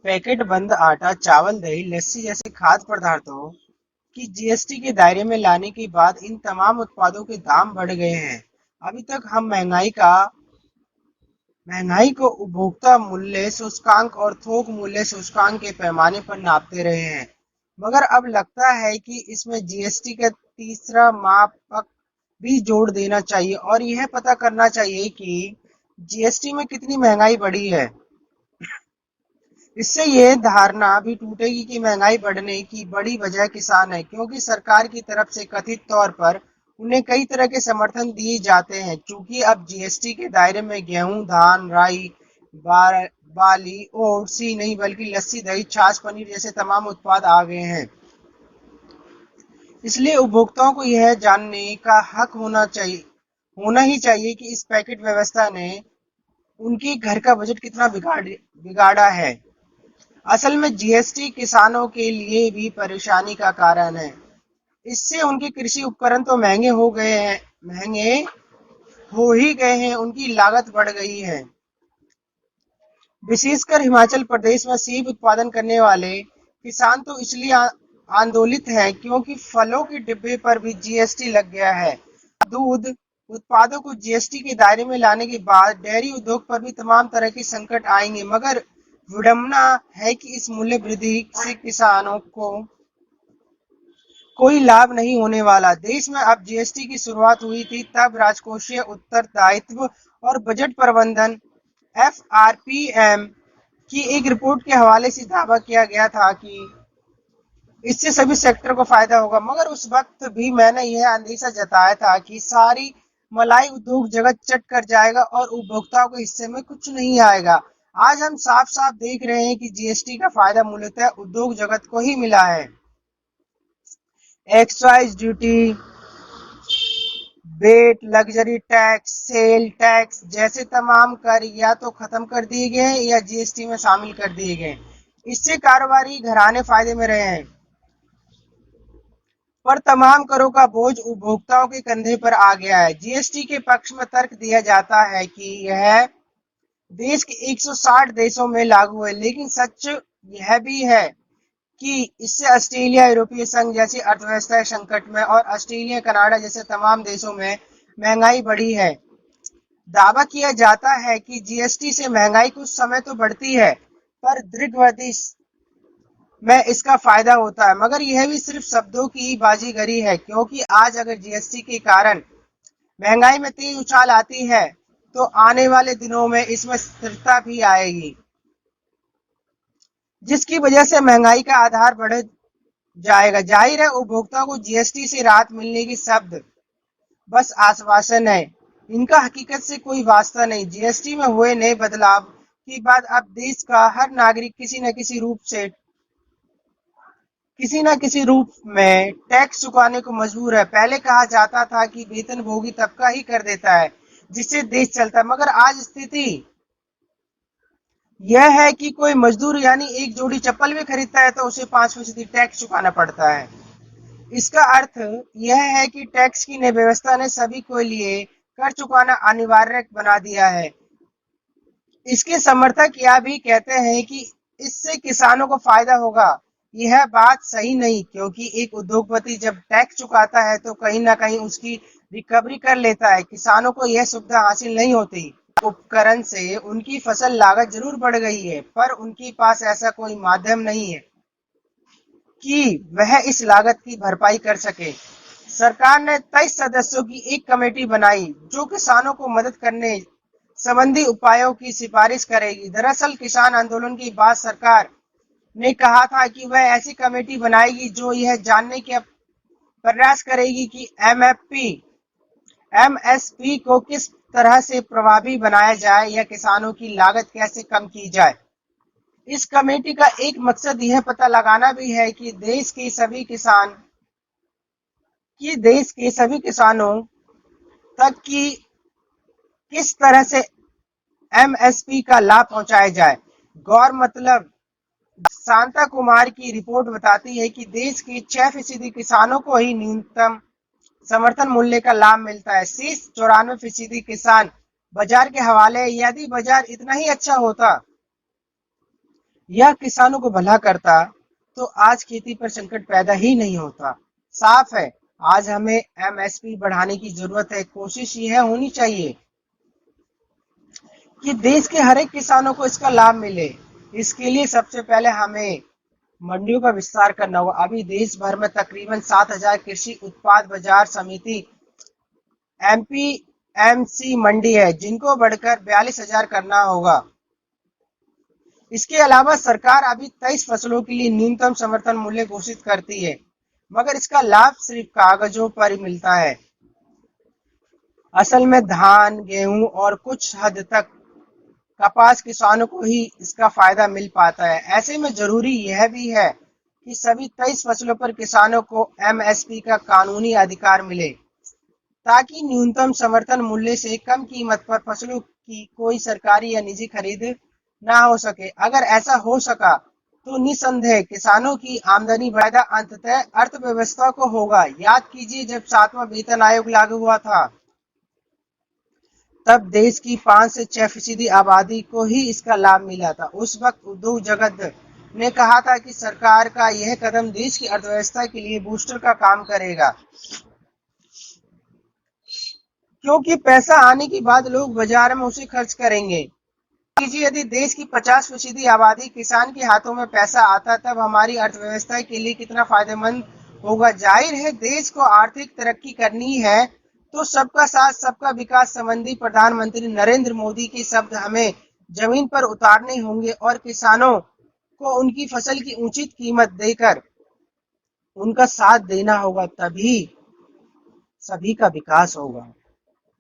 Packet बंद आटा, चावल, दही, लस्सी जैसे खाद्य पदार्थों की जीएसटी के दायरे में लाने के बाद इन तमाम उत्पादों के दाम बढ़ गए हैं। अभी तक हम महंगाई को उपभोक्ता मूल्य सूचकांक और थोक मूल्य सूचकांक के पैमाने पर नापते रहे हैं, मगर अब लगता है कि इसमें जीएसटी का तीसरा मापक भी जोड़ देना चाहिए और यह पता करना चाहिए कि जीएसटी में कितनी महंगाई बढ़ी है। इससे ये धारणा भी टूटेगी कि महंगाई बढ़ने की बड़ी वजह किसान है, क्योंकि सरकार की तरफ से कथित तौर पर उन्हें कई तरह के समर्थन दिए जाते हैं। चूंकि अब जीएसटी के दायरे में गेहूं, धान, राई, बाली, ओट्स ही नहीं बल्कि लस्सी, दही, छाछ, पनीर जैसे तमाम उत्पाद आ गए हैं। इसलिए उपभोक्ताओं को यह जानने का हक होना ही चाहिए कि इस पैकेट व्यवस्था ने उनके घर का बजट कितना बिगाड़ा है। असल में जीएसटी किसानों के लिए भी परेशानी का कारण है। इससे उनके कृषि उपकरण तो महंगे हो ही गए हैं, उनकी लागत बढ़ गई है। विशेषकर हिमाचल प्रदेश में सेब उत्पादन करने वाले किसान तो इसलिए आंदोलित हैं क्योंकि फलों के डिब्बे पर भी जीएसटी लग गया है। दूध उत्पादों को जीएसटी के दायरे में लाने के बाद डेयरी उद्योग पर भी तमाम तरह के संकट आएंगे, मगर विडंबना है कि इस मूल्य वृद्धि से किसानों को कोई लाभ नहीं होने वाला। देश में अब जीएसटी की शुरुआत हुई थी तब राजकोषीय उत्तरदायित्व और बजट प्रबंधन एफआरपीएम की एक रिपोर्ट के हवाले से दावा किया गया था कि इससे सभी सेक्टर को फायदा होगा, मगर उस वक्त भी मैंने यह अंदेशा जताया था कि सारी मलाई उद्योग जगत चट कर जाएगा और उपभोक्ताओं के हिस्से में कुछ नहीं आएगा। आज हम साफ साफ देख रहे हैं कि जीएसटी का फायदा मूलतः उद्योग जगत को ही मिला है। Excise duty, VAT, luxury tax, sale tax जैसे तमाम कर या तो खत्म कर दिए गए हैं या जीएसटी में शामिल कर दिए गए। इससे कारोबारी घराने फायदे में रहे हैं, पर तमाम करों का बोझ उपभोक्ताओं के कंधे पर आ गया है। जीएसटी के पक्ष में तर्क दिया जाता है कि यह देश के 160 देशों में लागू है, लेकिन सच यह भी है कि इससे ऑस्ट्रेलिया, यूरोपीय संघ जैसी अर्थव्यवस्था संकट में और ऑस्ट्रेलिया, कनाडा जैसे तमाम देशों में महंगाई बढ़ी है। दावा किया जाता है कि जीएसटी से महंगाई कुछ समय तो बढ़ती है, पर दीर्घावधि में इसका फायदा होता है, मगर यह भी सिर्फ शब्दों की बाजीगरी है, क्योंकि आज अगर जीएसटी के कारण महंगाई में तेज उछाल आती है तो आने वाले दिनों में इसमें स्थिरता भी आएगी, जिसकी वजह से महंगाई का आधार बढ़ जाएगा। जाहिर है उपभोक्ताओं को जीएसटी से राहत मिलने की शब्द बस आश्वासन है, इनका हकीकत से कोई वास्ता नहीं। जीएसटी में हुए नए बदलाव के बाद अब देश का हर नागरिक किसी न किसी रूप में टैक्स चुकाने को मजबूर है। पहले कहा जाता था कि वेतनभोगी तबका ही कर देता है जिससे देश चलता है, मगर आज स्थिति यह है कि कोई मजदूर यानी एक जोड़ी चप्पल भी खरीदता है तो उसे 5% टैक्स चुकाना पड़ता है। इसका अर्थ यह है कि टैक्स की नई व्यवस्था ने सभी के लिए कर चुकाना अनिवार्य बना दिया है। इसके समर्थक यह भी कहते हैं कि इससे किसानों को फायदा होगा। यह बात सही नहीं, क्योंकि एक उद्योगपति जब टैक्स चुकाता है तो कहीं ना कहीं उसकी रिकवरी कर लेता है। किसानों को यह सुविधा हासिल नहीं होती। उपकरण से उनकी फसल लागत जरूर बढ़ गई है, पर उनके पास ऐसा कोई माध्यम नहीं है कि वह इस लागत की भरपाई कर सके। सरकार ने 23 सदस्यों की एक कमेटी बनाई जो किसानों को मदद करने संबंधी उपायों की सिफारिश करेगी। दरअसल किसान आंदोलन के बाद सरकार ने कहा था कि वह ऐसी कमेटी बनाएगी जो यह जानने के प्रयास करेगी कि एमएसपी को किस तरह से प्रभावी बनाया जाए या किसानों की लागत कैसे कम की जाए। इस कमेटी का एक मकसद यह पता लगाना भी है कि देश के सभी किसानों तक की किस तरह से एमएसपी का लाभ पहुंचाया जाए। गौर मतलब शांता कुमार की रिपोर्ट बताती है कि देश के 6% किसानों को ही न्यूनतम समर्थन मूल्य का लाभ मिलता है। शेष 94% किसान बाजार के हवाले। यदि बाजार इतना ही अच्छा होता यह किसानों को भला करता तो आज खेती पर संकट पैदा ही नहीं होता। साफ है, आज हमें एमएसपी बढ़ाने की जरूरत है। कोशिश यह होनी चाहिए कि देश के हर एक किसानों को इसका लाभ मिले। इसके लिए सबसे पहले हमें मंडियों का विस्तार करना होगा। अभी देश भर में तकरीबन 7,000 कृषि उत्पाद बाजार समिति एमपीएमसी मंडी है, जिनको बढ़कर 42,000 करना होगा। इसके अलावा सरकार अभी 23 फसलों के लिए न्यूनतम समर्थन मूल्य घोषित करती है, मगर इसका लाभ सिर्फ कागजों पर ही मिलता है। असल में धान, गेहूं और कुछ हद तक कपास किसानों को ही इसका फायदा मिल पाता है। ऐसे में जरूरी यह भी है कि सभी 23 फसलों पर किसानों को एमएसपी का कानूनी अधिकार मिले, ताकि न्यूनतम समर्थन मूल्य से कम कीमत पर फसलों की कोई सरकारी या निजी खरीद ना हो सके। अगर ऐसा हो सका तो निसंदेह किसानों की आमदनी बढ़ेगा, अंततः अर्थव्यवस्था को होगा। याद कीजिए, जब 7वां वेतन आयोग लागू हुआ था, तब देश की 5 से 6% आबादी को ही इसका लाभ मिला था। उस वक्त उद्योग जगत ने कहा था कि सरकार का यह कदम देश की अर्थव्यवस्था के लिए बूस्टर का काम करेगा, क्योंकि पैसा आने के बाद लोग बाजार में उसे खर्च करेंगे। कीजिए, यदि देश की 50% आबादी किसान के हाथों में पैसा आता, तब हमारी अर्थव्यवस्था के लिए कितना फायदेमंद होगा। जाहिर है, देश को आर्थिक तरक्की करनी है तो सबका साथ सबका विकास संबंधी प्रधानमंत्री नरेंद्र मोदी के शब्द हमें जमीन पर उतारने होंगे और किसानों को उनकी फसल की उचित कीमत देकर उनका साथ देना होगा, तभी सभी का विकास होगा।